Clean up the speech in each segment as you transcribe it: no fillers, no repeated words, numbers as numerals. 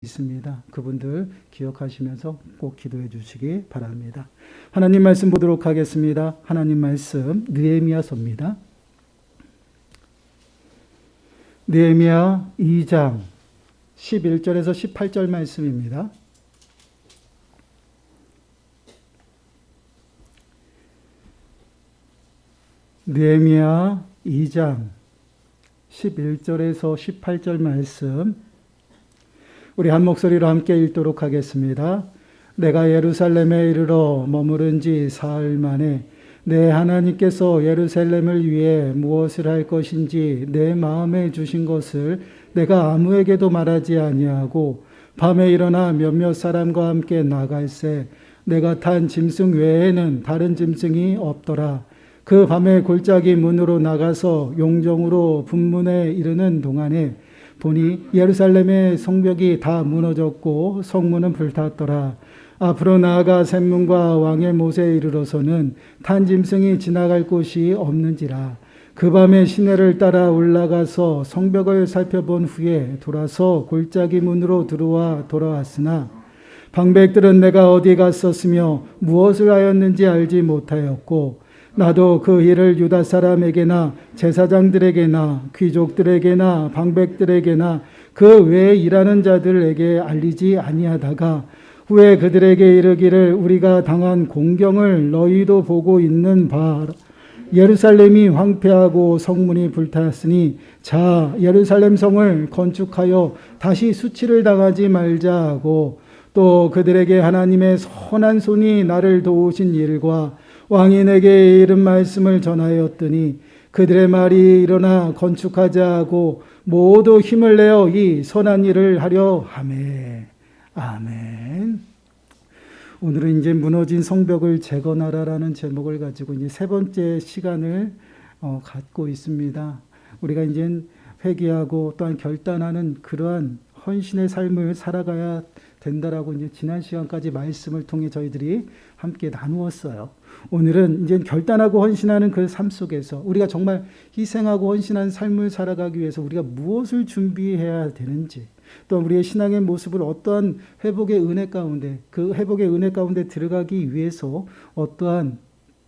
있습니다. 그분들 기억하시면서 꼭 기도해 주시기 바랍니다. 하나님 말씀 보도록 하겠습니다. 하나님 말씀 느헤미야서입니다. 느헤미야 2장 11절에서 18절 말씀입니다. 느헤미야 2장 11절에서 18절 말씀 우리 한 목소리로 함께 읽도록 하겠습니다. 내가 예루살렘에 이르러 머무른 지 사흘 만에 내 하나님께서 예루살렘을 위해 무엇을 할 것인지 내 마음에 주신 것을 내가 아무에게도 말하지 아니하고 밤에 일어나 몇몇 사람과 함께 나갈새 내가 탄 짐승 외에는 다른 짐승이 없더라. 그 밤에 골짜기 문으로 나가서 용정으로 분문에 이르는 동안에 보니 예루살렘의 성벽이 다 무너졌고 성문은 불탔더라. 앞으로 나아가 샘문과 왕의 못에 이르러서는 탄 짐승이 지나갈 곳이 없는지라. 그 밤에 시내를 따라 올라가서 성벽을 살펴본 후에 돌아서 골짜기 문으로 들어와 돌아왔으나 방백들은 내가 어디 갔었으며 무엇을 하였는지 알지 못하였고 나도 그 일을 유다 사람에게나 제사장들에게나 귀족들에게나 방백들에게나 그 외에 일하는 자들에게 알리지 아니하다가 후에 그들에게 이르기를 우리가 당한 공경을 너희도 보고 있는 바 예루살렘이 황폐하고 성문이 불탔으니 자 예루살렘 성을 건축하여 다시 수치를 당하지 말자 하고 또 그들에게 하나님의 선한 손이 나를 도우신 일과 왕이 내게 이른 말씀을 전하였더니 그들의 말이 일어나 건축하자 하고 모두 힘을 내어 이 선한 일을 하려 하매. 아멘. 오늘은 이제 무너진 성벽을 재건하라라는 제목을 가지고 이제 세 번째 시간을 갖고 있습니다. 우리가 이제 회개하고 또한 결단하는 그러한 헌신의 삶을 살아가야 된다라고 이제 지난 시간까지 말씀을 통해 저희들이 함께 나누었어요. 오늘은 이제 결단하고 헌신하는 그 삶 속에서 우리가 정말 희생하고 헌신한 삶을 살아가기 위해서 우리가 무엇을 준비해야 되는지 또 우리의 신앙의 모습을 어떠한 회복의 은혜 가운데 그 회복의 은혜 가운데 들어가기 위해서 어떠한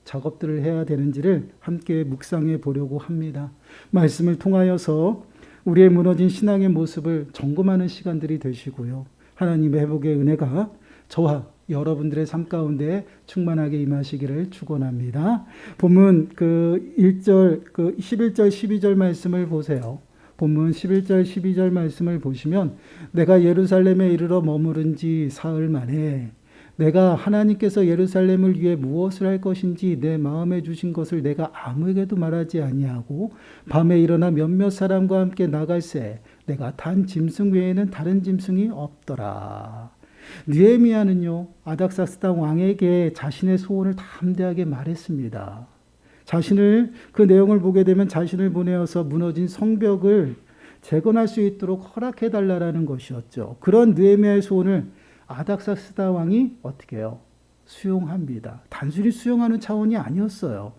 작업들을 해야 되는지를 함께 묵상해 보려고 합니다. 말씀을 통하여서 우리의 무너진 신앙의 모습을 점검하는 시간들이 되시고요. 하나님의 회복의 은혜가 저와 여러분들의 삶 가운데 충만하게 임하시기를 축원합니다. 본문 11절 12절 말씀을 보세요. 본문 11절 12절 말씀을 보시면 내가 예루살렘에 이르러 머무른 지 사흘 만에 내가 하나님께서 예루살렘을 위해 무엇을 할 것인지 내 마음에 주신 것을 내가 아무에게도 말하지 아니하고 밤에 일어나 몇몇 사람과 함께 나갈새 내가 탄 짐승 외에는 다른 짐승이 없더라. 느헤미야는요 아닥사스다 왕에게 자신의 소원을 담대하게 말했습니다. 자신을 그 내용을 보게 되면 자신을 보내어서 무너진 성벽을 재건할 수 있도록 허락해 달라라는 것이었죠. 그런 느헤미야의 소원을 아닥사스다 왕이 어떻게 해요? 수용합니다. 단순히 수용하는 차원이 아니었어요.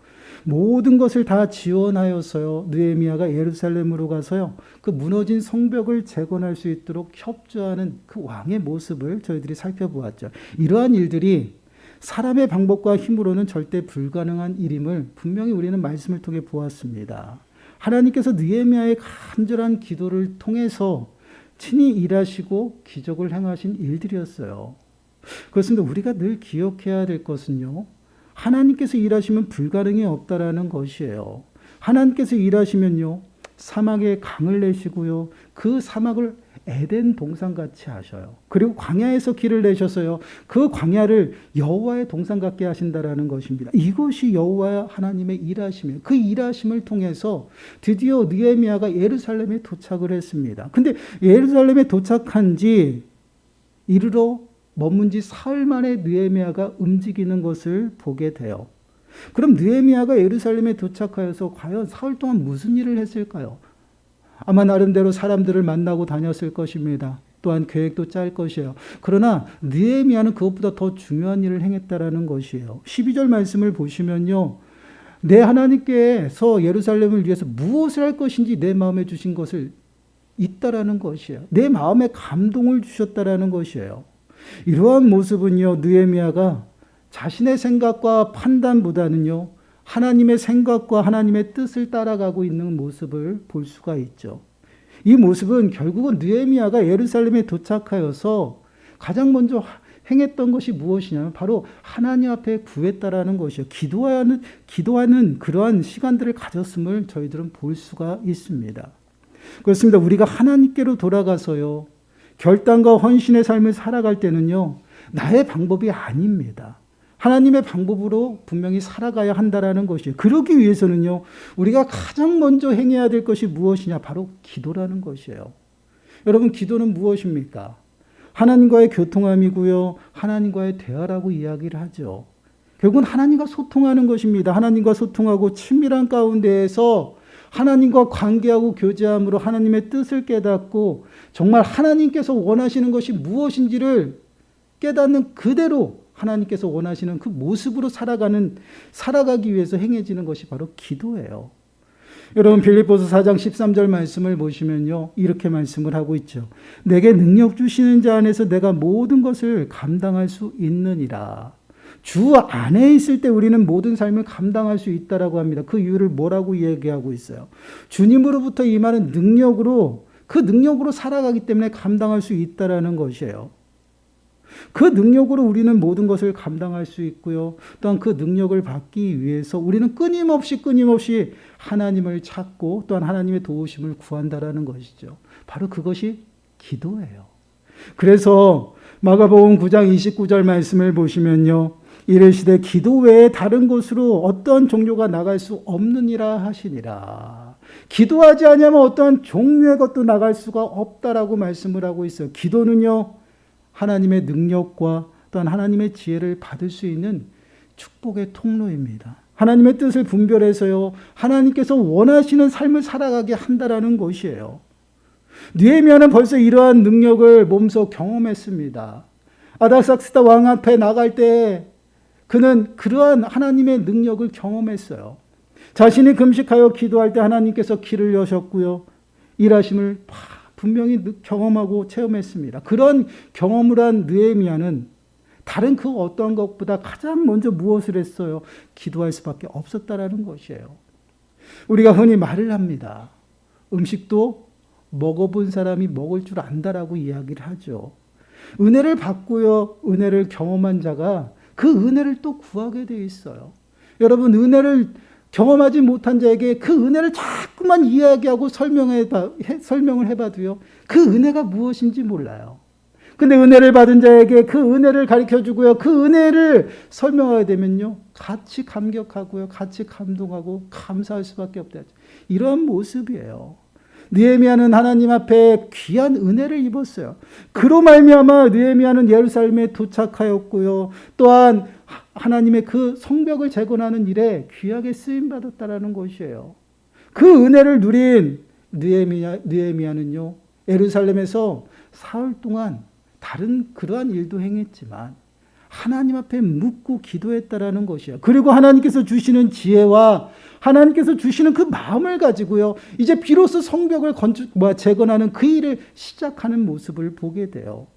모든 것을 다 지원하여서요. 느헤미야가 예루살렘으로 가서요. 그 무너진 성벽을 재건할 수 있도록 협조하는 그 왕의 모습을 저희들이 살펴보았죠. 이러한 일들이 사람의 방법과 힘으로는 절대 불가능한 일임을 분명히 우리는 말씀을 통해 보았습니다. 하나님께서 느헤미야의 간절한 기도를 통해서 친히 일하시고 기적을 행하신 일들이었어요. 그렇습니다. 우리가 늘 기억해야 될 것은요. 하나님께서 일하시면 불가능이 없다라는 것이에요. 하나님께서 일하시면요. 사막에 강을 내시고요. 그 사막을 에덴 동산같이 하셔요. 그리고 광야에서 길을 내셨어요. 그 광야를 여호와의 동산 같게 하신다라는 것입니다. 이것이 여호와 하나님의 일하심이에요. 그 일하심을 통해서 드디어 느헤미야가 예루살렘에 도착을 했습니다. 근데 예루살렘에 도착한 지 이르러 머문 지 사흘 만에 느헤미야가 움직이는 것을 보게 돼요. 그럼 느헤미야가 예루살렘에 도착하여서 과연 사흘 동안 무슨 일을 했을까요? 아마 나름대로 사람들을 만나고 다녔을 것입니다. 또한 계획도 짤 것이에요. 그러나 느헤미야는 그것보다 더 중요한 일을 행했다라는 것이에요. 12절 말씀을 보시면요. 내 하나님께서 예루살렘을 위해서 무엇을 할 것인지 내 마음에 주신 것을 있다라는 것이에요. 내 마음에 감동을 주셨다라는 것이에요. 이러한 모습은요, 느헤미야가 자신의 생각과 판단보다는요, 하나님의 생각과 하나님의 뜻을 따라가고 있는 모습을 볼 수가 있죠. 이 모습은 결국은 느헤미야가 예루살렘에 도착하여서 가장 먼저 행했던 것이 무엇이냐면 바로 하나님 앞에 구했다라는 것이요. 기도하는 그러한 시간들을 가졌음을 저희들은 볼 수가 있습니다. 그렇습니다. 우리가 하나님께로 돌아가서요, 결단과 헌신의 삶을 살아갈 때는요, 나의 방법이 아닙니다. 하나님의 방법으로 분명히 살아가야 한다라는 것이에요. 그러기 위해서는요, 우리가 가장 먼저 행해야 될 것이 무엇이냐? 바로 기도라는 것이에요. 여러분, 기도는 무엇입니까? 하나님과의 교통함이고요, 하나님과의 대화라고 이야기를 하죠. 결국은 하나님과 소통하는 것입니다. 하나님과 소통하고 친밀한 가운데에서 하나님과 관계하고 교제함으로 하나님의 뜻을 깨닫고 정말 하나님께서 원하시는 것이 무엇인지를 깨닫는 그대로 하나님께서 원하시는 그 모습으로 살아가기 위해서 행해지는 것이 바로 기도예요. 여러분, 빌립보서 4장 13절 말씀을 보시면요, 이렇게 말씀을 하고 있죠. 내게 능력 주시는 자 안에서 내가 모든 것을 감당할 수 있느니라. 주 안에 있을 때 우리는 모든 삶을 감당할 수 있다라고 합니다. 그 이유를 뭐라고 얘기하고 있어요? 주님으로부터 임하는 능력으로, 그 능력으로 살아가기 때문에 감당할 수 있다라는 것이에요. 그 능력으로 우리는 모든 것을 감당할 수 있고요. 또한 그 능력을 받기 위해서 우리는 끊임없이 하나님을 찾고 또한 하나님의 도우심을 구한다라는 것이죠. 바로 그것이 기도예요. 그래서 마가복음 9장 29절 말씀을 보시면요, 이르시되 기도 외에 다른 곳으로 어떤 종교가 나갈 수 없느니라 하시니라. 기도하지 않으면 어떤 종류의 것도 나갈 수가 없다라고 말씀을 하고 있어요. 기도는요, 하나님의 능력과 또한 하나님의 지혜를 받을 수 있는 축복의 통로입니다. 하나님의 뜻을 분별해서요, 하나님께서 원하시는 삶을 살아가게 한다라는 것이에요. 느헤미야는 벌써 이러한 능력을 몸소 경험했습니다. 아닥사스다 왕 앞에 나갈 때 그는 그러한 하나님의 능력을 경험했어요. 자신이 금식하여 기도할 때 하나님께서 길을 여셨고요, 일하심을 분명히 경험하고 체험했습니다. 그런 경험을 한 느헤미야는 다른 그 어떤 것보다 가장 먼저 무엇을 했어요? 기도할 수밖에 없었다라는 것이에요. 우리가 흔히 말을 합니다. 음식도 먹어본 사람이 먹을 줄 안다라고 이야기를 하죠. 은혜를 받고요, 은혜를 경험한 자가 그 은혜를 또 구하게 돼 있어요. 여러분, 은혜를 경험하지 못한 자에게 그 은혜를 자꾸만 이야기하고 설명을 해봐도요, 그 은혜가 무엇인지 몰라요. 근데 은혜를 받은 자에게 그 은혜를 가르쳐주고요, 그 은혜를 설명하게 되면요, 같이 감격하고요, 같이 감동하고 감사할 수밖에 없다. 이런 모습이에요. 느헤미야는 하나님 앞에 귀한 은혜를 입었어요. 그로 말미암아 느헤미야는 예루살렘에 도착하였고요, 또한 하나님의 그 성벽을 재건하는 일에 귀하게 쓰임 받았다라는 것이에요. 그 은혜를 누린 느헤미야는요, 예루살렘에서 사흘 동안 다른 그러한 일도 행했지만 하나님 앞에 묻고 기도했다라는 것이에요. 그리고 하나님께서 주시는 지혜와 하나님께서 주시는 그 마음을 가지고요, 이제 비로소 성벽을 재건하는 그 일을 시작하는 모습을 보게 돼요.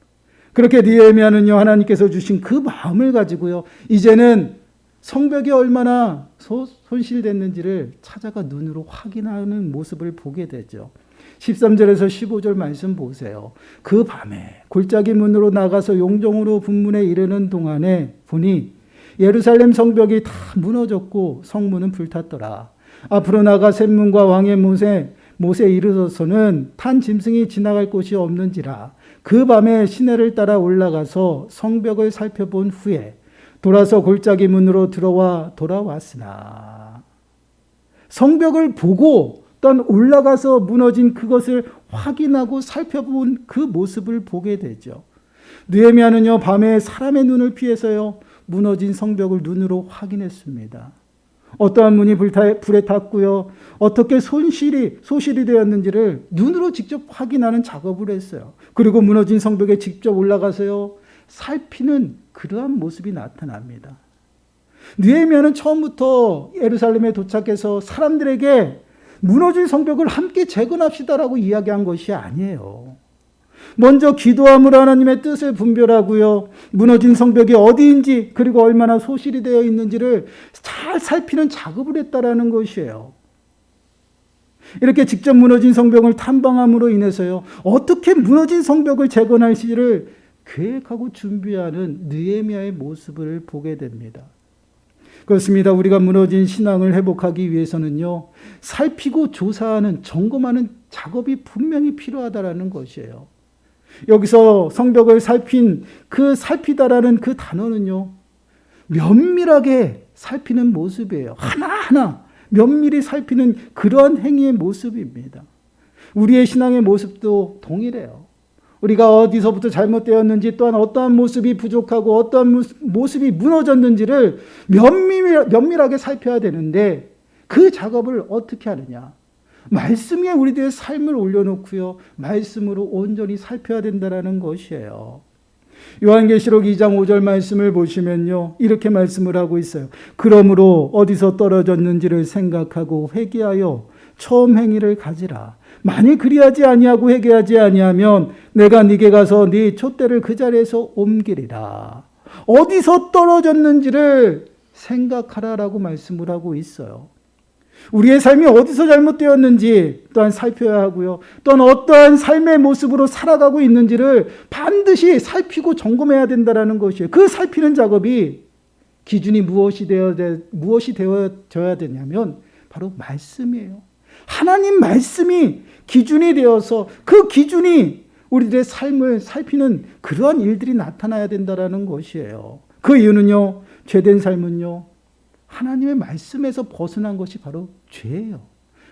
그렇게 느헤미야는요, 하나님께서 주신 그 마음을 가지고요, 이제는 성벽이 얼마나 손실됐는지를 찾아가 눈으로 확인하는 모습을 보게 되죠. 13절에서 15절 말씀 보세요. 그 밤에 골짜기 문으로 나가서 용종으로 분문에 이르는 동안에 보니 예루살렘 성벽이 다 무너졌고 성문은 불탔더라. 앞으로 나가 샘문과 왕의 못에 이르러서는 탄 짐승이 지나갈 곳이 없는지라. 그 밤에 시내를 따라 올라가서 성벽을 살펴본 후에 돌아서 골짜기 문으로 돌아왔으나, 성벽을 보고 또한 올라가서 무너진 그것을 확인하고 살펴본 그 모습을 보게 되죠. 느헤미야는요, 밤에 사람의 눈을 피해서요, 무너진 성벽을 눈으로 확인했습니다. 어떠한 문이 불에 탔고요, 어떻게 소실이 되었는지를 눈으로 직접 확인하는 작업을 했어요. 그리고 무너진 성벽에 직접 올라가서요, 살피는 그러한 모습이 나타납니다. 느헤미야는 처음부터 예루살렘에 도착해서 사람들에게 무너진 성벽을 함께 재건합시다라고 이야기한 것이 아니에요. 먼저 기도함으로 하나님의 뜻을 분별하고요. 무너진 성벽이 어디인지 그리고 얼마나 소실이 되어 있는지를 잘 살피는 작업을 했다라는 것이에요. 이렇게 직접 무너진 성벽을 탐방함으로 인해서요. 어떻게 무너진 성벽을 재건할지를 계획하고 준비하는 느헤미야의 모습을 보게 됩니다. 그렇습니다. 우리가 무너진 신앙을 회복하기 위해서는요. 살피고 조사하는 점검하는 작업이 분명히 필요하다라는 것이에요. 여기서 성벽을 살핀 그 살피다라는 그 단어는요. 면밀하게 살피는 모습이에요. 하나하나 면밀히 살피는 그러한 행위의 모습입니다. 우리의 신앙의 모습도 동일해요. 우리가 어디서부터 잘못되었는지 또한 어떠한 모습이 부족하고 어떠한 모습이 무너졌는지를 면밀하게 살펴야 되는데 그 작업을 어떻게 하느냐. 말씀 위에 우리들의 삶을 올려놓고요. 말씀으로 온전히 살펴야 된다는 것이에요. 요한계시록 2장 5절 말씀을 보시면요. 이렇게 말씀을 하고 있어요. 그러므로 어디서 떨어졌는지를 생각하고 회개하여 처음 행위를 가지라. 만일 그리하지 아니하고 회개하지 아니하면 내가 네게 가서 네 촛대를 그 자리에서 옮기리라. 어디서 떨어졌는지를 생각하라라고 말씀을 하고 있어요. 우리의 삶이 어디서 잘못되었는지 또한 살펴야 하고요. 또한 어떠한 삶의 모습으로 살아가고 있는지를 반드시 살피고 점검해야 된다는 것이에요. 그 살피는 작업이 기준이 무엇이 되어져야 되냐면 바로 말씀이에요. 하나님 말씀이 기준이 되어서 그 기준이 우리들의 삶을 살피는 그러한 일들이 나타나야 된다는 것이에요. 그 이유는요. 죄된 삶은요. 하나님의 말씀에서 벗어난 것이 바로 죄예요.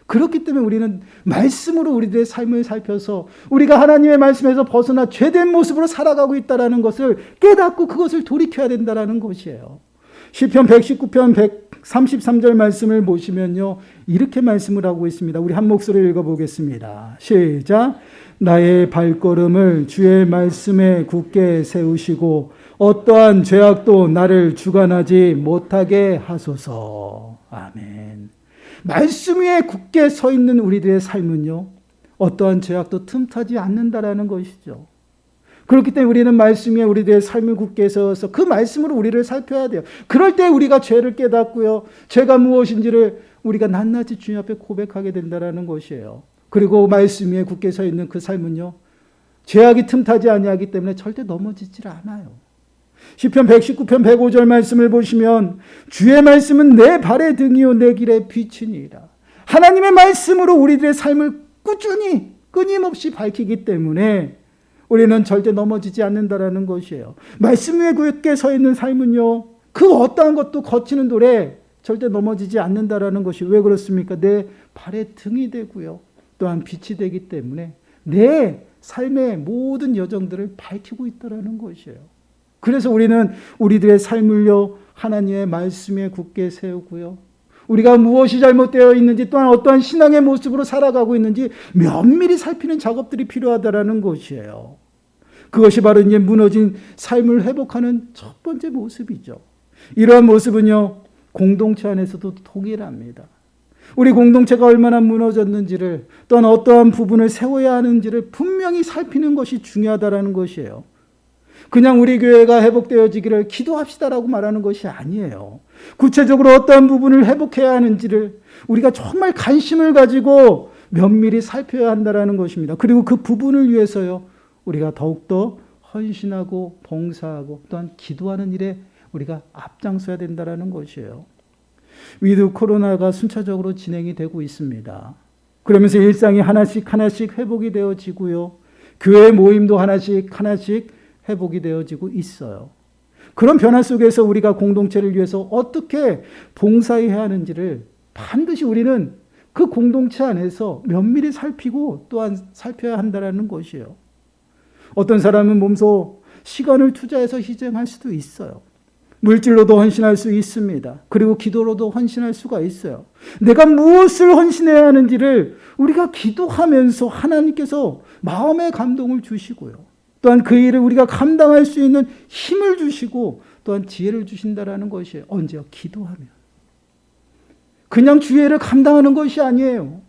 그렇기 때문에 우리는 말씀으로 우리들의 삶을 살펴서 우리가 하나님의 말씀에서 벗어나 죄된 모습으로 살아가고 있다는 것을 깨닫고 그것을 돌이켜야 된다는 것이에요. 시편 119편 133절 말씀을 보시면요. 이렇게 말씀을 하고 있습니다. 우리 한 목소리로 읽어보겠습니다. 시작. 나의 발걸음을 주의 말씀에 굳게 세우시고 어떠한 죄악도 나를 주관하지 못하게 하소서. 아멘. 말씀 위에 굳게 서 있는 우리들의 삶은요. 어떠한 죄악도 틈타지 않는다라는 것이죠. 그렇기 때문에 우리는 말씀 위에 우리들의 삶을 굳게 세워서 그 말씀으로 우리를 살펴야 돼요. 그럴 때 우리가 죄를 깨닫고요. 죄가 무엇인지를 우리가 낱낱이 주님 앞에 고백하게 된다라는 것이에요. 그리고 말씀 위에 굳게 서 있는 그 삶은요. 죄악이 틈타지 아니하기 때문에 절대 넘어지질 않아요. 시편 119편 105절 말씀을 보시면 주의 말씀은 내 발의 등이요 내 길의 빛이니라. 하나님의 말씀으로 우리들의 삶을 꾸준히 끊임없이 밝히기 때문에 우리는 절대 넘어지지 않는다라는 것이에요. 말씀 위에 굳게 서 있는 삶은요. 그 어떠한 것도 거치는 돌에 절대 넘어지지 않는다라는 것이 왜 그렇습니까? 내 발의 등이 되고요. 또한 빛이 되기 때문에 내 삶의 모든 여정들을 밝히고 있다라는 것이에요. 그래서 우리는 우리들의 삶을요. 하나님의 말씀에 굳게 세우고요. 우리가 무엇이 잘못되어 있는지 또한 어떠한 신앙의 모습으로 살아가고 있는지 면밀히 살피는 작업들이 필요하다라는 것이에요. 그것이 바로 이제 무너진 삶을 회복하는 첫 번째 모습이죠. 이러한 모습은요. 공동체 안에서도 동일합니다. 우리 공동체가 얼마나 무너졌는지를 또한 어떠한 부분을 세워야 하는지를 분명히 살피는 것이 중요하다라는 것이에요. 그냥 우리 교회가 회복되어지기를 기도합시다라고 말하는 것이 아니에요. 구체적으로 어떠한 부분을 회복해야 하는지를 우리가 정말 관심을 가지고 면밀히 살펴야 한다는 것입니다. 그리고 그 부분을 위해서요. 우리가 더욱더 헌신하고 봉사하고 또한 기도하는 일에 우리가 앞장서야 된다는 것이에요. 위드 코로나가 순차적으로 진행이 되고 있습니다. 그러면서 일상이 하나씩 회복이 되어지고요. 교회 모임도 하나씩 회복이 되어지고 있어요. 그런 변화 속에서 우리가 공동체를 위해서 어떻게 봉사해야 하는지를 반드시 우리는 그 공동체 안에서 면밀히 살피고 또한 살펴야 한다는 것이에요. 어떤 사람은 몸소 시간을 투자해서 희생할 수도 있어요. 물질로도 헌신할 수 있습니다. 그리고 기도로도 헌신할 수가 있어요. 내가 무엇을 헌신해야 하는지를 우리가 기도하면서 하나님께서 마음의 감동을 주시고요. 또한 그 일을 우리가 감당할 수 있는 힘을 주시고 또한 지혜를 주신다라는 것이에요. 언제요? 기도하면. 그냥 주의를 감당하는 것이 아니에요.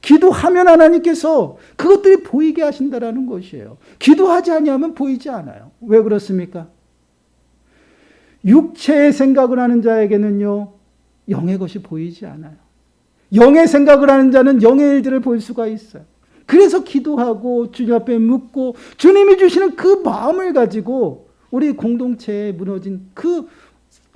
기도하면 하나님께서 그것들이 보이게 하신다라는 것이에요. 기도하지 아니하면 보이지 않아요. 왜 그렇습니까? 육체의 생각을 하는 자에게는요, 영의 것이 보이지 않아요. 영의 생각을 하는 자는 영의 일들을 볼 수가 있어요. 그래서 기도하고 주님 앞에 묻고 주님이 주시는 그 마음을 가지고 우리 공동체에 무너진 그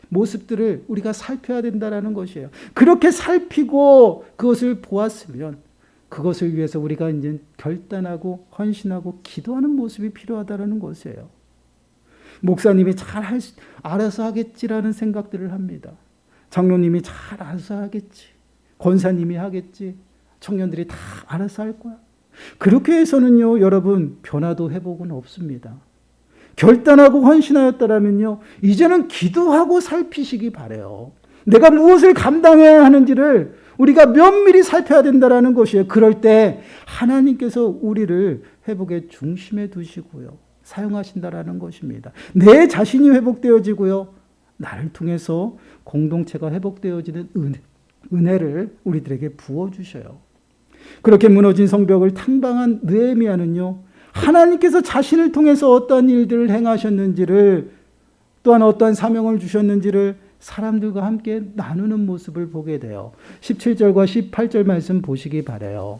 모습들을 우리가 살펴야 된다는 것이에요. 그렇게 살피고 그것을 보았으면 그것을 위해서 우리가 이제 결단하고 헌신하고 기도하는 모습이 필요하다는 것이에요. 목사님이 잘 알아서 하겠지라는 생각들을 합니다. 장로님이 잘 알아서 하겠지. 권사님이 하겠지. 청년들이 다 알아서 할 거야. 그렇게 해서는요, 여러분, 변화도 회복은 없습니다. 결단하고 헌신하였다라면요, 이제는 기도하고 살피시기 바라요. 내가 무엇을 감당해야 하는지를 우리가 면밀히 살펴야 된다는 것이에요. 그럴 때 하나님께서 우리를 회복의 중심에 두시고요, 사용하신다라는 것입니다. 내 자신이 회복되어지고요, 나를 통해서 공동체가 회복되어지는 은혜를 우리들에게 부어주셔요. 그렇게 무너진 성벽을 탕방한 느헤미야는요, 하나님께서 자신을 통해서 어떠한 일들을 행하셨는지를, 또한 어떠한 사명을 주셨는지를 사람들과 함께 나누는 모습을 보게 돼요. 17절과 18절 말씀 보시기 바라요.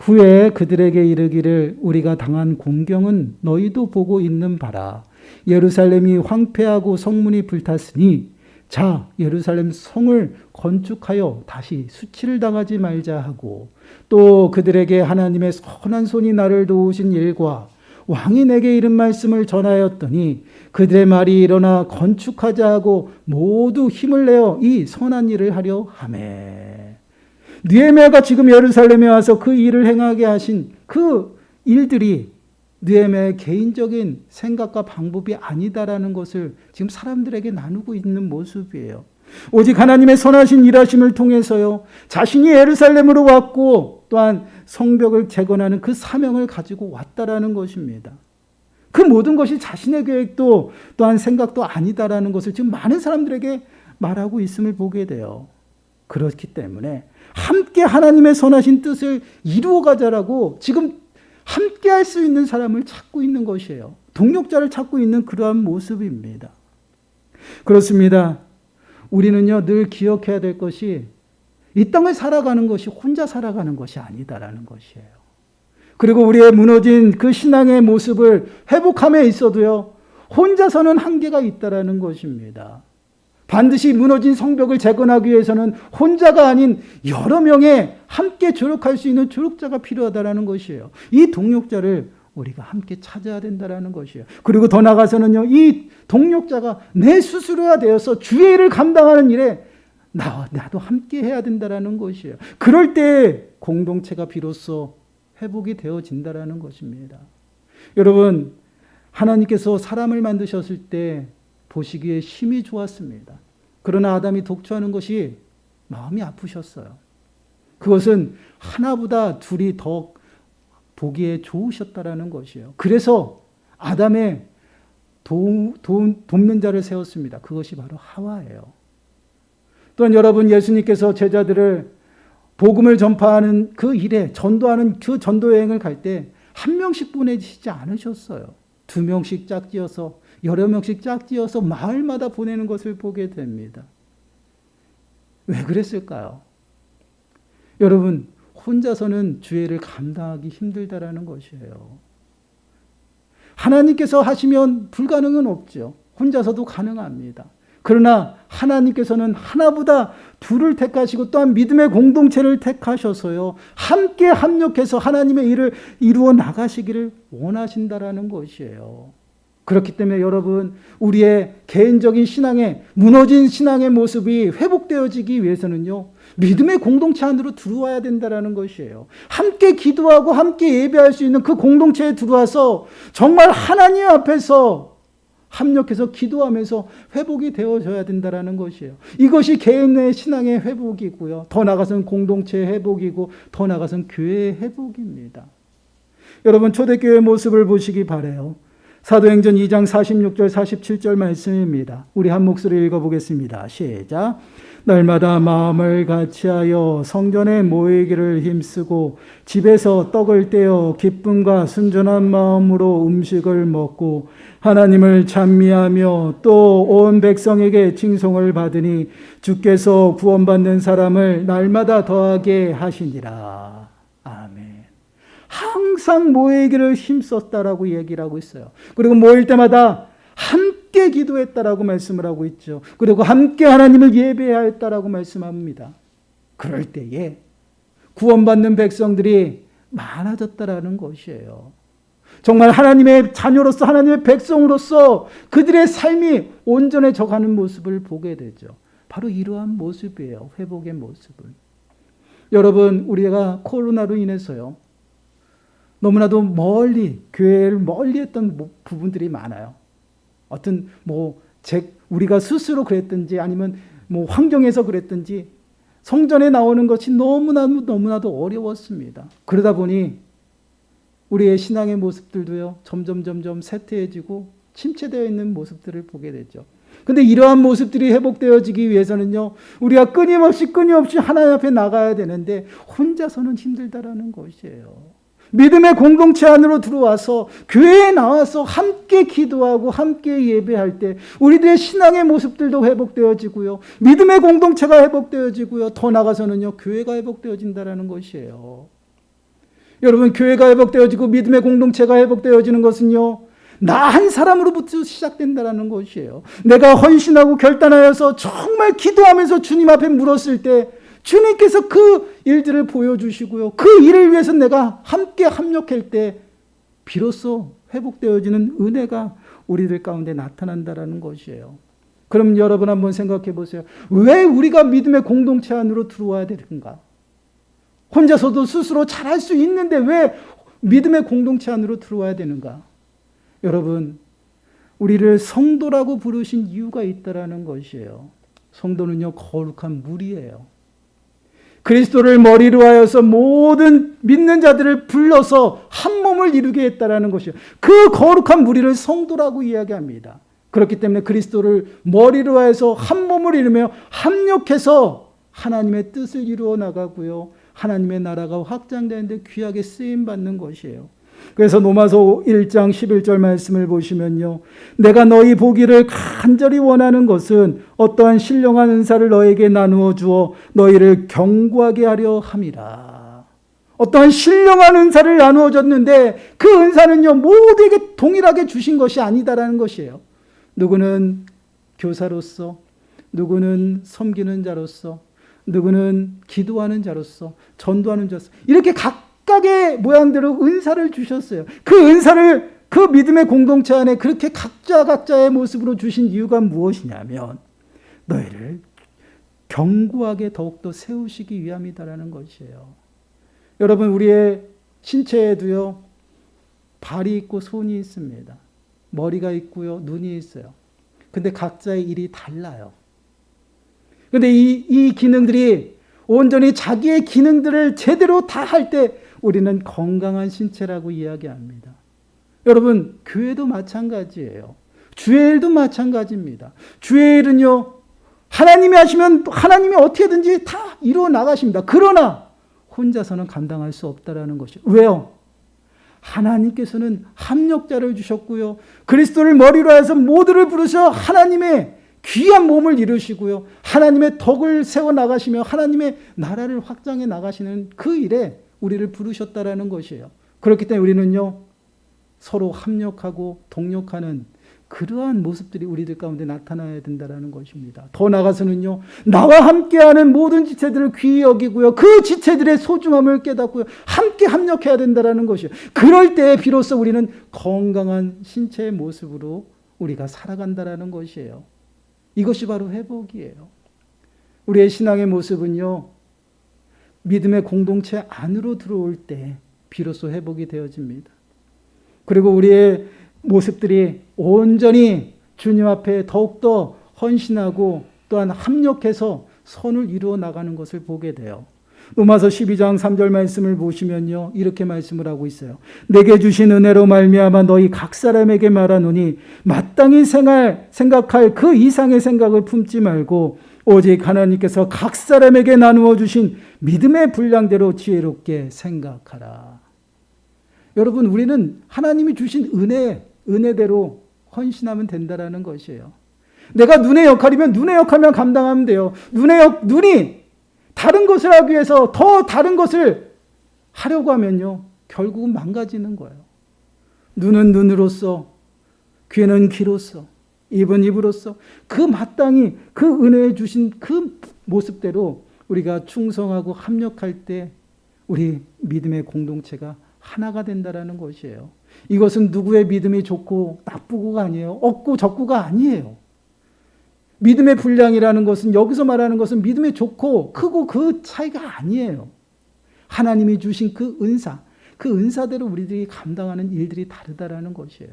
후에 그들에게 이르기를 우리가 당한 공경은 너희도 보고 있는 바라. 예루살렘이 황폐하고 성문이 불탔으니 자 예루살렘 성을 건축하여 다시 수치를 당하지 말자 하고, 또 그들에게 하나님의 선한 손이 나를 도우신 일과 왕이 내게 이른 말씀을 전하였더니 그들의 말이 일어나 건축하자 하고 모두 힘을 내어 이 선한 일을 하려 하매. 느헤미야가 지금 예루살렘에 와서 그 일을 행하게 하신 그 일들이 느헤미야의 개인적인 생각과 방법이 아니다라는 것을 지금 사람들에게 나누고 있는 모습이에요. 오직 하나님의 선하신 일하심을 통해서요, 자신이 예루살렘으로 왔고 또한 성벽을 재건하는 그 사명을 가지고 왔다라는 것입니다. 그 모든 것이 자신의 계획도 또한 생각도 아니다라는 것을 지금 많은 사람들에게 말하고 있음을 보게 돼요. 그렇기 때문에 함께 하나님의 선하신 뜻을 이루어가자라고 지금 함께 할 수 있는 사람을 찾고 있는 것이에요. 동력자를 찾고 있는 그러한 모습입니다. 그렇습니다. 우리는요, 늘 기억해야 될 것이 이 땅을 살아가는 것이 혼자 살아가는 것이 아니다라는 것이에요. 그리고 우리의 무너진 그 신앙의 모습을 회복함에 있어도요, 혼자서는 한계가 있다라는 것입니다. 반드시 무너진 성벽을 재건하기 위해서는 혼자가 아닌 여러 명의 함께 조력할 수 있는 조력자가 필요하다라는 것이에요. 이 동력자를 우리가 함께 찾아야 된다라는 것이에요. 그리고 더 나아가서는요, 이 동력자가 내 스스로가 되어서 주의 일을 감당하는 일에 나도 함께 해야 된다라는 것이에요. 그럴 때 공동체가 비로소 회복이 되어진다라는 것입니다. 여러분, 하나님께서 사람을 만드셨을 때 보시기에 심히 좋았습니다. 그러나 아담이 독초하는 것이 마음이 아프셨어요. 그것은 하나보다 둘이 더 보기에 좋으셨다라는 것이에요. 그래서 아담의 돕는 자를 세웠습니다. 그것이 바로 하와예요. 또한 여러분, 예수님께서 제자들을 복음을 전파하는 그 일에 전도하는 그 전도 여행을 갈 때 한 명씩 보내시지 않으셨어요. 2명씩 짝지어서 여러 명씩 짝지어서 마을마다 보내는 것을 보게 됩니다. 왜 그랬을까요? 여러분, 혼자서는 주의를 감당하기 힘들다라는 것이에요. 하나님께서 하시면 불가능은 없죠. 혼자서도 가능합니다. 그러나 하나님께서는 하나보다 둘을 택하시고 또한 믿음의 공동체를 택하셔서요, 함께 합력해서 하나님의 일을 이루어 나가시기를 원하신다라는 것이에요. 그렇기 때문에 여러분, 우리의 개인적인 신앙의 무너진 신앙의 모습이 회복되어지기 위해서는요, 믿음의 공동체 안으로 들어와야 된다는 것이에요. 함께 기도하고 함께 예배할 수 있는 그 공동체에 들어와서 정말 하나님 앞에서 합력해서 기도하면서 회복이 되어져야 된다는 것이에요. 이것이 개인의 신앙의 회복이고요, 더 나아가서는 공동체의 회복이고 더 나아가서는 교회의 회복입니다. 여러분, 초대교회의 모습을 보시기 바라요. 사도행전 2장 46절 47절 말씀입니다. 우리 한 목소리 읽어보겠습니다. 시작. 날마다 마음을 같이하여 성전에 모이기를 힘쓰고 집에서 떡을 떼어 기쁨과 순전한 마음으로 음식을 먹고 하나님을 찬미하며 또 온 백성에게 칭송을 받으니 주께서 구원받는 사람을 날마다 더하게 하시니라. 아멘. 항상 모이기를 힘썼다라고 얘기를 하고 있어요. 그리고 모일 때마다 함께 기도했다라고 말씀을 하고 있죠. 그리고 함께 하나님을 예배하였다라고 말씀합니다. 그럴 때에 구원받는 백성들이 많아졌다라는 것이에요. 정말 하나님의 자녀로서 하나님의 백성으로서 그들의 삶이 온전해져가는 모습을 보게 되죠. 바로 이러한 모습이에요. 회복의 모습은. 여러분, 우리가 코로나로 인해서요, 너무나도 멀리, 교회를 멀리 했던 부분들이 많아요. 어떤 우리가 스스로 그랬든지 아니면 환경에서 그랬든지 성전에 나오는 것이 너무나도 어려웠습니다. 그러다 보니 우리의 신앙의 모습들도요, 점점 쇠퇴해지고 침체되어 있는 모습들을 보게 되죠. 근데 이러한 모습들이 회복되어지기 위해서는요, 우리가 끊임없이 하나님 앞에 나가야 되는데 혼자서는 힘들다라는 것이에요. 믿음의 공동체 안으로 들어와서 교회에 나와서 함께 기도하고 함께 예배할 때 우리들의 신앙의 모습들도 회복되어지고요. 믿음의 공동체가 회복되어지고요. 더 나아가서는요, 교회가 회복되어진다라는 것이에요. 여러분, 교회가 회복되어지고 믿음의 공동체가 회복되어지는 것은요, 나 한 사람으로부터 시작된다라는 것이에요. 내가 헌신하고 결단하여서 정말 기도하면서 주님 앞에 물었을 때 주님께서 그 일들을 보여주시고요. 그 일을 위해서 내가 함께 합력할 때 비로소 회복되어지는 은혜가 우리들 가운데 나타난다라는 것이에요. 그럼 여러분 한번 생각해 보세요. 왜 우리가 믿음의 공동체 안으로 들어와야 되는가? 혼자서도 스스로 잘할 수 있는데 왜 믿음의 공동체 안으로 들어와야 되는가? 여러분, 우리를 성도라고 부르신 이유가 있다라는 것이에요. 성도는요, 거룩한 무리예요. 그리스도를 머리로 하여서 모든 믿는 자들을 불러서 한 몸을 이루게 했다라는 것이에요. 그 거룩한 무리를 성도라고 이야기합니다. 그렇기 때문에 그리스도를 머리로 하여서 한 몸을 이루며 합력해서 하나님의 뜻을 이루어 나가고요. 하나님의 나라가 확장되는데 귀하게 쓰임받는 것이에요. 그래서 로마서 1장 11절 말씀을 보시면요, 내가 너희 보기를 간절히 원하는 것은 어떠한 신령한 은사를 너에게 나누어 주어 너희를 견고하게 하려 함이라. 어떠한 신령한 은사를 나누어 줬는데 그 은사는요, 모두에게 동일하게 주신 것이 아니다라는 것이에요. 누구는 교사로서, 누구는 섬기는 자로서, 누구는 기도하는 자로서, 전도하는 자로서, 이렇게 각각의 모양대로 은사를 주셨어요. 그 은사를 그 믿음의 공동체 안에 그렇게 각자의 모습으로 주신 이유가 무엇이냐면 너희를 견고하게 더욱더 세우시기 위함이다라는 것이에요. 여러분, 우리의 신체에도요, 발이 있고 손이 있습니다. 머리가 있고요, 눈이 있어요. 근데 각자의 일이 달라요. 근데 이 기능들이 온전히 자기의 기능들을 제대로 다 할 때 우리는 건강한 신체라고 이야기합니다. 여러분, 교회도 마찬가지예요. 주의 일도 마찬가지입니다. 주의 일은요, 하나님이 하시면 하나님이 어떻게든지 다 이루어 나가십니다. 그러나 혼자서는 감당할 수 없다라는 것이에요. 왜요? 하나님께서는 합력자를 주셨고요. 그리스도를 머리로 해서 모두를 부르셔 하나님의 귀한 몸을 이루시고요. 하나님의 덕을 세워 나가시며 하나님의 나라를 확장해 나가시는 그 일에 우리를 부르셨다라는 것이에요. 그렇기 때문에 우리는요, 서로 합력하고 동력하는 그러한 모습들이 우리들 가운데 나타나야 된다는 것입니다. 더 나아가서는요, 나와 함께하는 모든 지체들을 귀히 여기고요, 그 지체들의 소중함을 깨닫고요, 함께 합력해야 된다는 것이에요. 그럴 때 비로소 우리는 건강한 신체의 모습으로 우리가 살아간다는 것이에요. 이것이 바로 회복이에요. 우리의 신앙의 모습은요, 믿음의 공동체 안으로 들어올 때 비로소 회복이 되어집니다. 그리고 우리의 모습들이 온전히 주님 앞에 더욱더 헌신하고 또한 합력해서 선을 이루어 나가는 것을 보게 돼요. 로마서 12장 3절 말씀을 보시면요, 이렇게 말씀을 하고 있어요. 내게 주신 은혜로 말미암아 너희 각 사람에게 말하노니 마땅히 생각할 그 이상의 생각을 품지 말고 오직 하나님께서 각 사람에게 나누어 주신 믿음의 분량대로 지혜롭게 생각하라. 여러분, 우리는 하나님이 주신 은혜대로 헌신하면 된다라는 것이에요. 내가 눈의 역할이면 눈의 역할만 감당하면 돼요. 눈이 다른 것을 하기 위해서 더 다른 것을 하려고 하면요, 결국은 망가지는 거예요. 눈은 눈으로서, 귀는 귀로서, 입은 입으로서 그 마땅히 그 은혜에 주신 그 모습대로 우리가 충성하고 합력할 때 우리 믿음의 공동체가 하나가 된다라는 것이에요. 이것은 누구의 믿음이 좋고 나쁘고가 아니에요. 없고 적고가 아니에요. 믿음의 분량이라는 것은, 여기서 말하는 것은 믿음이 좋고 크고 그 차이가 아니에요. 하나님이 주신 그 은사대로 우리들이 감당하는 일들이 다르다라는 것이에요.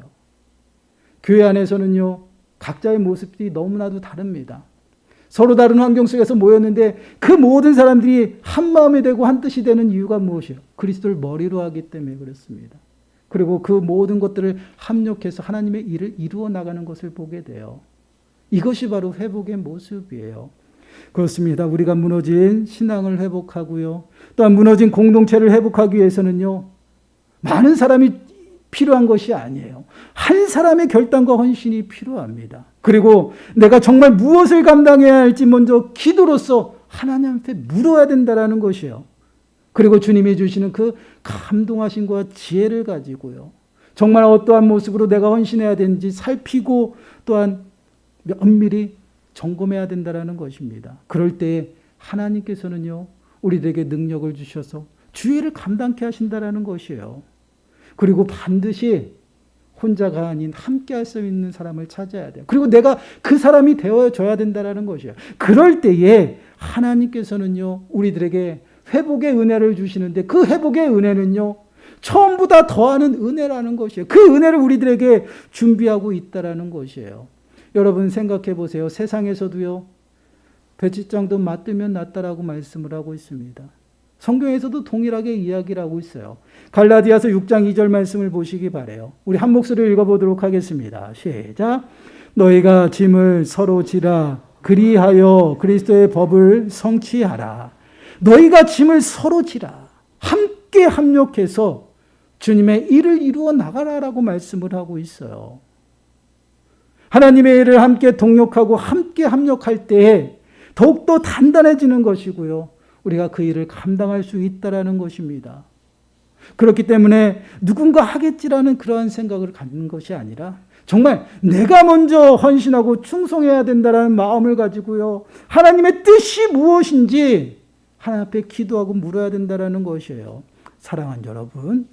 교회 안에서는요, 각자의 모습이 너무나도 다릅니다. 서로 다른 환경 속에서 모였는데 그 모든 사람들이 한 마음이 되고 한 뜻이 되는 이유가 무엇이에요? 그리스도를 머리로 하기 때문에 그렇습니다. 그리고 그 모든 것들을 합력해서 하나님의 일을 이루어 나가는 것을 보게 돼요. 이것이 바로 회복의 모습이에요. 그렇습니다. 우리가 무너진 신앙을 회복하고요, 또한 무너진 공동체를 회복하기 위해서는요, 많은 사람이 필요한 것이 아니에요. 한 사람의 결단과 헌신이 필요합니다. 그리고 내가 정말 무엇을 감당해야 할지 먼저 기도로서 하나님한테 물어야 된다는 것이에요. 그리고 주님이 주시는 그 감동하심과 지혜를 가지고요, 정말 어떠한 모습으로 내가 헌신해야 되는지 살피고 또한 면밀히 점검해야 된다는 것입니다. 그럴 때 하나님께서는요, 우리들에게 능력을 주셔서 주의를 감당케 하신다는 것이에요. 그리고 반드시 혼자가 아닌 함께 할 수 있는 사람을 찾아야 돼요. 그리고 내가 그 사람이 되어줘야 된다는 것이에요. 그럴 때에 하나님께서는요, 우리들에게 회복의 은혜를 주시는데 그 회복의 은혜는요, 처음보다 더하는 은혜라는 것이에요. 그 은혜를 우리들에게 준비하고 있다는 것이에요. 여러분 생각해 보세요. 세상에서도요, 배치장도 맞들면 낫다라고 말씀을 하고 있습니다. 성경에서도 동일하게 이야기를 하고 있어요. 갈라디아서 6장 2절 말씀을 보시기 바라요. 우리 한 목소리로 읽어보도록 하겠습니다. 시작. 너희가 짐을 서로 지라 그리하여 그리스도의 법을 성취하라. 너희가 짐을 서로 지라. 함께 합력해서 주님의 일을 이루어 나가라라고 말씀을 하고 있어요. 하나님의 일을 함께 동력하고 함께 합력할 때에 더욱더 단단해지는 것이고요, 우리가 그 일을 감당할 수 있다라는 것입니다. 그렇기 때문에 누군가 하겠지라는 그러한 생각을 갖는 것이 아니라 정말 내가 먼저 헌신하고 충성해야 된다는 마음을 가지고요, 하나님의 뜻이 무엇인지 하나님 앞에 기도하고 물어야 된다는 것이에요. 사랑하는 여러분,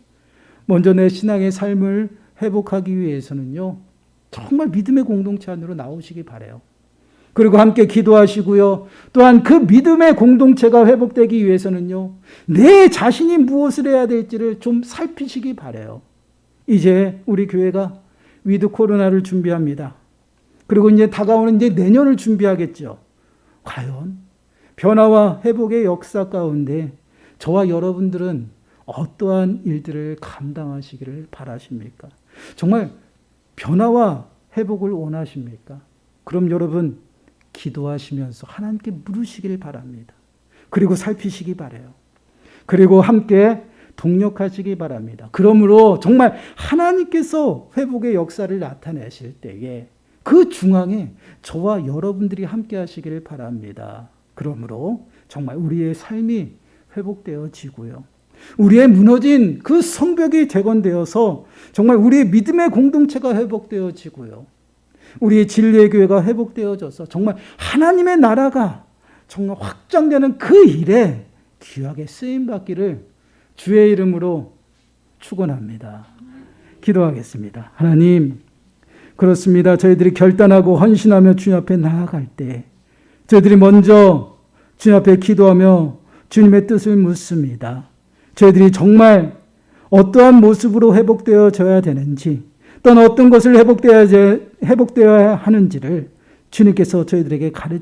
먼저 내 신앙의 삶을 회복하기 위해서는요, 정말 믿음의 공동체 안으로 나오시기 바라요. 그리고 함께 기도하시고요, 또한 그 믿음의 공동체가 회복되기 위해서는요, 내 자신이 무엇을 해야 될지를 좀 살피시기 바라요. 이제 우리 교회가 위드 코로나를 준비합니다. 그리고 이제 다가오는 이제 내년을 준비하겠죠. 과연 변화와 회복의 역사 가운데 저와 여러분들은 어떠한 일들을 감당하시기를 바라십니까? 정말 변화와 회복을 원하십니까? 그럼 여러분 기도하시면서 하나님께 물으시길 바랍니다. 그리고 살피시기 바라요. 그리고 함께 동력하시기 바랍니다. 그러므로 정말 하나님께서 회복의 역사를 나타내실 때에 그 중앙에 저와 여러분들이 함께 하시기를 바랍니다. 그러므로 정말 우리의 삶이 회복되어지고요, 우리의 무너진 그 성벽이 재건되어서 정말 우리의 믿음의 공동체가 회복되어지고요, 우리의 진리의 교회가 회복되어져서 정말 하나님의 나라가 정말 확장되는 그 일에 귀하게 쓰임받기를 주의 이름으로 축원합니다. 기도하겠습니다. 하나님, 그렇습니다. 저희들이 결단하고 헌신하며 주님 앞에 나아갈 때 저희들이 먼저 주님 앞에 기도하며 주님의 뜻을 묻습니다. 저희들이 정말 어떠한 모습으로 회복되어져야 되는지, 또는 어떤 것을 회복되어야 하는지를 주님께서 저희들에게 가르쳐